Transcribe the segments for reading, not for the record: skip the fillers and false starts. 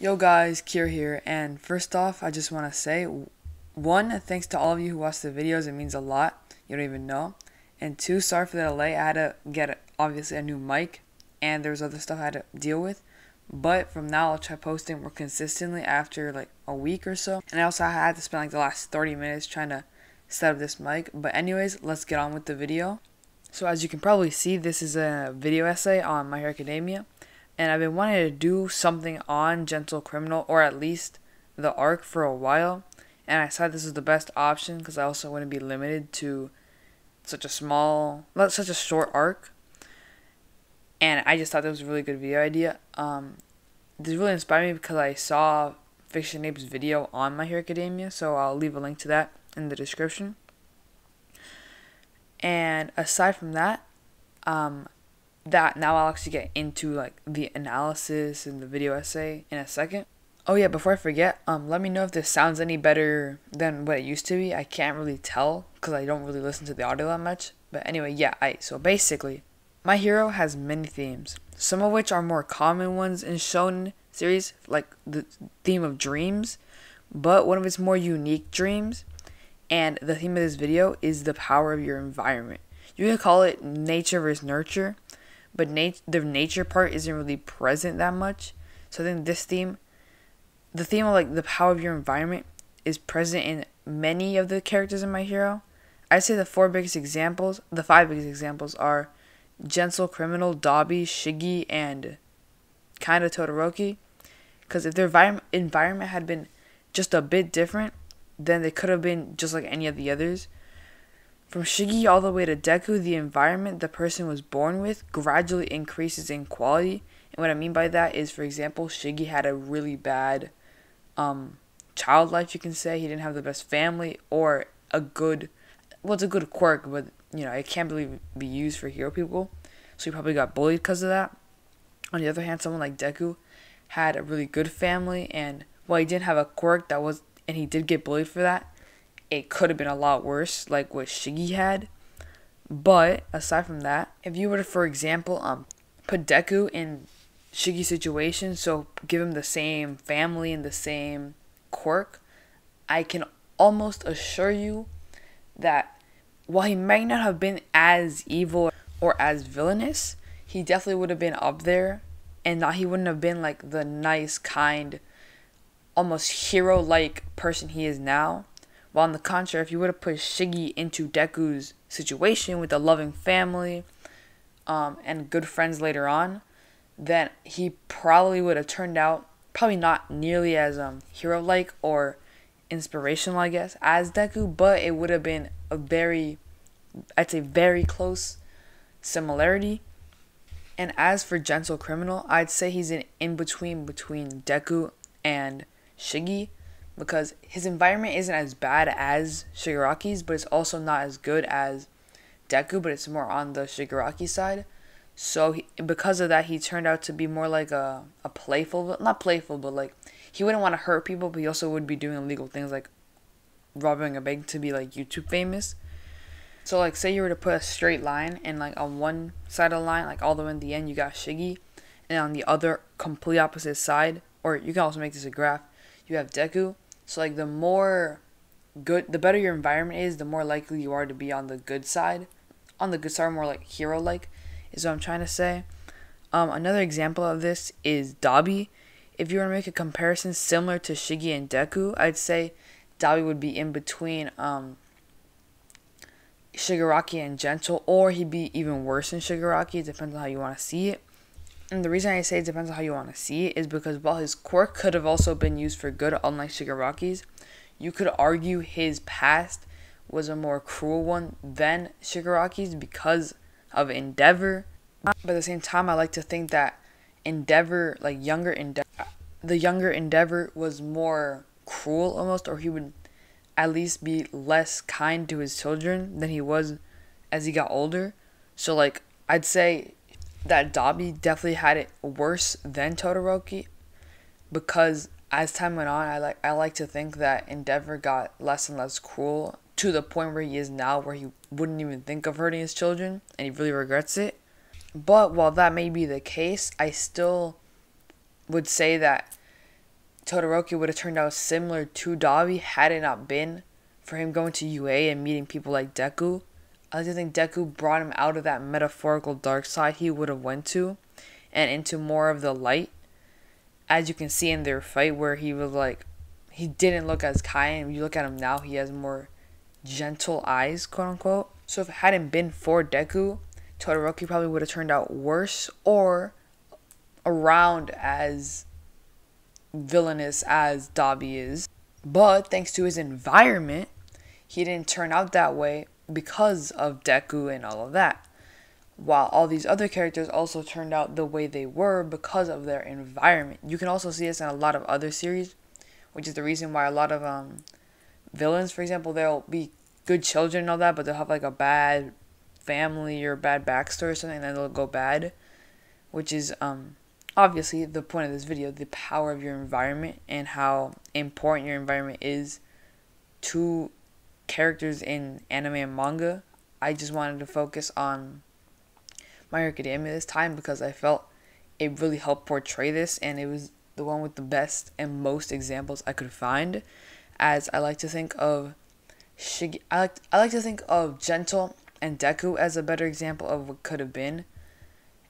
Yo guys, Kier here, and first off, I just want to say, one, thanks to all of you who watched the videos, it means a lot, you don't even know, and two, sorry for the delay, I had to get, obviously, a new mic, and there was other stuff I had to deal with, but from now, I'll try posting more consistently after, like, a week or so, and I also had to spend, like, the last 30 minutes trying to set up this mic, but anyways, let's get on with the video. So as you can probably see, this is a video essay on My Hero Academia. And I've been wanting to do something on Gentle Criminal, or at least the arc, for a while. And I decided this was the best option because I also wouldn't be limited to such a short arc. And I just thought that was a really good video idea. This really inspired me because I saw fictionape's video on My Hero Academia, so I'll leave a link to that in the description. And aside from that, now I'll actually get into like the analysis and the video essay in a second. Oh yeah, before I forget, let me know if this sounds any better than what it used to be. I can't really tell because I don't really listen to the audio that much. But anyway, yeah, so basically, My Hero has many themes, some of which are more common ones in shonen series, like the theme of dreams, but one of its more unique dreams, and the theme of this video is the power of your environment. You can call it nature versus nurture, but the nature part isn't really present that much. So I think this theme, the theme of like the power of your environment, is present in many of the characters in My Hero. I'd say the five biggest examples are Gentle Criminal, Dabi, Shiggy, and kinda Todoroki. Because if their environment had been just a bit different, then they could have been just like any of the others. From Shiggy all the way to Deku, the environment the person was born with gradually increases in quality. And what I mean by that is, for example, Shiggy had a really bad child life, you can say. He didn't have the best family or it's a good quirk, but, you know, it can't really be used for hero people. So he probably got bullied because of that. On the other hand, someone like Deku had a really good family, and while he didn't have a quirk and he did get bullied for that, it could have been a lot worse, like what Shiggy had. But aside from that, if you were to, for example, put Deku in Shiggy's situation, so give him the same family and the same quirk, I can almost assure you that while he might not have been as evil or as villainous, he definitely would have been up there, and he wouldn't have been like the nice, kind, almost hero-like person he is now. While on the contrary, if you were to put Shiggy into Deku's situation with a loving family and good friends later on, then he probably would have turned out probably not nearly as hero-like or inspirational, I guess, as Deku, but it would have been I'd say very close similarity. And as for Gentle Criminal, I'd say he's an in-between between Deku and Shiggy, because his environment isn't as bad as Shigaraki's, but it's also not as good as Deku, but it's more on the Shigaraki side. So because of that, he turned out to be more like a playful, not playful, but like he wouldn't want to hurt people, but he also would be doing illegal things like robbing a bank to be like YouTube famous. So like say you were to put a straight line, and like on one side of the line, like all the way in the end, you got Shiggy, and on the other complete opposite side, or you can also make this a graph, you have Deku. So like the better your environment is, the more likely you are to be on the good side. On the good side, more like hero-like, is what I'm trying to say. Another example of this is Dabi. If you were to make a comparison similar to Shiggy and Deku, I'd say Dabi would be in between Shigaraki and Gentle, or he'd be even worse than Shigaraki. It depends on how you want to see it. And the reason I say it depends on how you want to see it is because while his quirk could have also been used for good, unlike Shigaraki's, you could argue his past was a more cruel one than Shigaraki's because of Endeavor. But at the same time, I like to think that Endeavor, the younger Endeavor was more cruel almost, or he would at least be less kind to his children than he was as he got older. So like I'd say that Dabi definitely had it worse than Todoroki, because as time went on, I like to think that Endeavor got less and less cruel to the point where he is now, where he wouldn't even think of hurting his children, and he really regrets it. But while that may be the case, I still would say that Todoroki would have turned out similar to Dabi had it not been for him going to UA and meeting people like Deku. I like to think Deku brought him out of that metaphorical dark side he would have went to and into more of the light. As you can see in their fight where he was like, he didn't look as kind. When you look at him now, he has more gentle eyes, quote unquote. So if it hadn't been for Deku, Todoroki probably would have turned out worse or around as villainous as Dabi is. But thanks to his environment, he didn't turn out that way because of Deku and all of that. While all these other characters also turned out the way they were because of their environment. You can also see this in a lot of other series, which is the reason why a lot of villains, for example, they'll be good children and all that, but they'll have like a bad family or bad backstory or something, and then they'll go bad, which is obviously the point of this video, the power of your environment and how important your environment is to characters in anime and manga. I just wanted to focus on My Hero Academia this time because I felt it really helped portray this, and it was the one with the best and most examples I could find. As I like to think of Shigi, I like to think of Gentle and Deku as a better example of what could have been,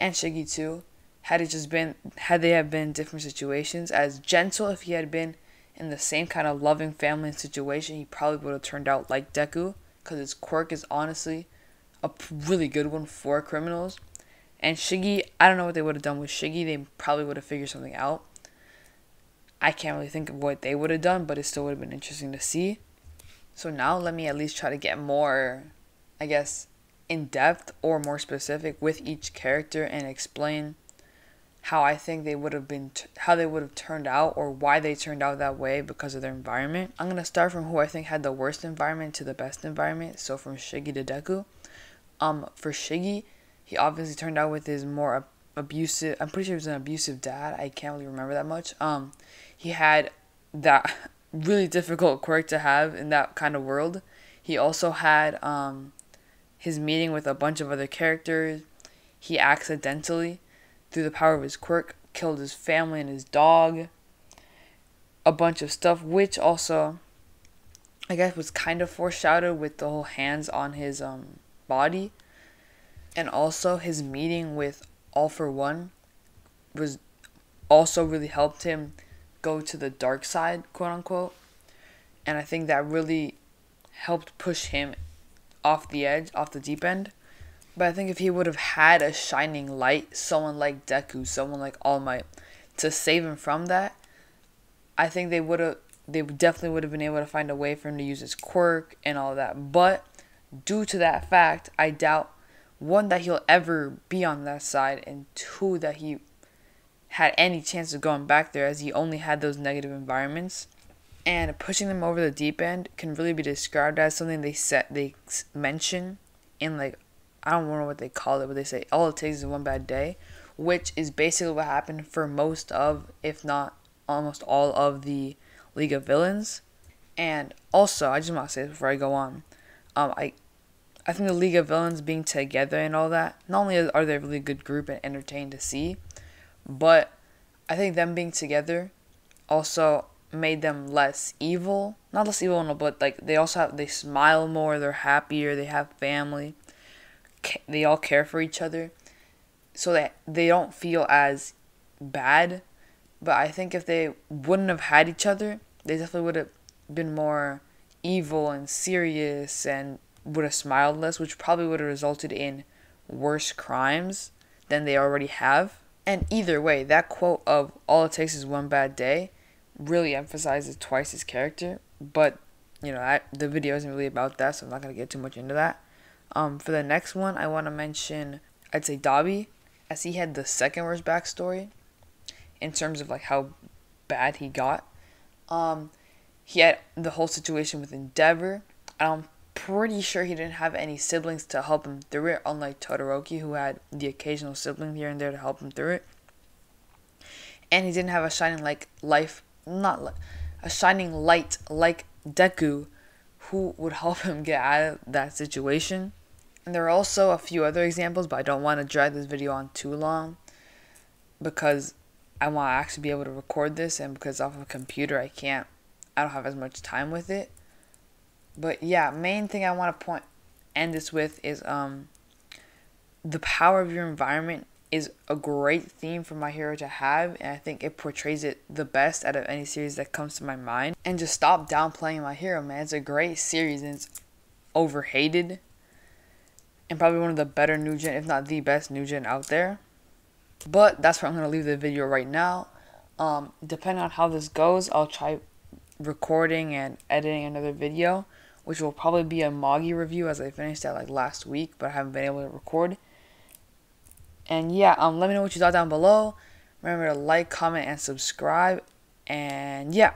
and Shigi too. Had they have been different situations. As Gentle, if he had been in the same kind of loving family situation, he probably would have turned out like Deku, because his quirk is honestly a really good one for criminals. And Shigi, I don't know what they would have done with Shigi. They probably would have figured something out. I can't really think of what they would have done, but it still would have been interesting to see. So now let me at least try to get more, I guess, in depth or more specific with each character and explain how I think they would have been, how they would have turned out or why they turned out that way because of their environment. I'm going to start from who I think had the worst environment to the best environment. So from Shigi to Deku. For Shigi, he obviously turned out with his more abusive, I'm pretty sure he was an abusive dad. I can't really remember that much. He had that really difficult quirk to have in that kind of world. He also had his meeting with a bunch of other characters. He accidentally, through the power of his quirk, killed his family and his dog. A bunch of stuff, which also, I guess, was kind of foreshadowed with the whole hands on his body. And also his meeting with All For One was also really helped him go to the dark side, quote unquote. And I think that really helped push him off the edge, off the deep end. But I think if he would have had a shining light, someone like Deku, someone like All Might, to save him from that, I think they definitely would have been able to find a way for him to use his quirk and all that. But due to that fact, I doubt, one, that he'll ever be on that side, and two, that he had any chance of going back there, as he only had those negative environments. And pushing them over the deep end can really be described as something they mention in, like, I don't know what they call it, but they say all it takes is one bad day, which is basically what happened for most of, if not almost all of, the League of Villains. And also, I just want to say this before I go on, I think the League of Villains being together and all that, not only are they a really good group and entertaining to see, but I think them being together also made them less evil. Not less evil, but like they smile more, they're happier, they have family, they all care for each other, so that they don't feel as bad. But I think if they wouldn't have had each other, they definitely would have been more evil and serious and would have smiled less, which probably would have resulted in worse crimes than they already have. And either way, that quote of all it takes is one bad day really emphasizes Twice's character. But, the video isn't really about that, so I'm not going to get too much into that. For the next one, I want to mention, I'd say Dabi, as he had the second worst backstory in terms of like how bad he got. He had the whole situation with Endeavor. I'm pretty sure he didn't have any siblings to help him through it, unlike Todoroki, who had the occasional sibling here and there to help him through it. And he didn't have a shining light like Deku, who would help him get out of that situation. And there are also a few other examples, but I don't want to drag this video on too long because I want to actually be able to record this, and because off of a computer I don't have as much time with it. But yeah, main thing I want to end this with is the power of your environment is a great theme for My Hero to have, and I think it portrays it the best out of any series that comes to my mind. And just stop downplaying My Hero, man. It's a great series, and it's overhated, and probably one of the better new gen, if not the best new gen out there. But that's where I'm going to leave the video right now. Depending on how this goes, I'll try recording and editing another video, which will probably be a Manga review, as I finished that like last week, but I haven't been able to record. And yeah, let me know what you thought down below. Remember to like, comment, and subscribe. And yeah.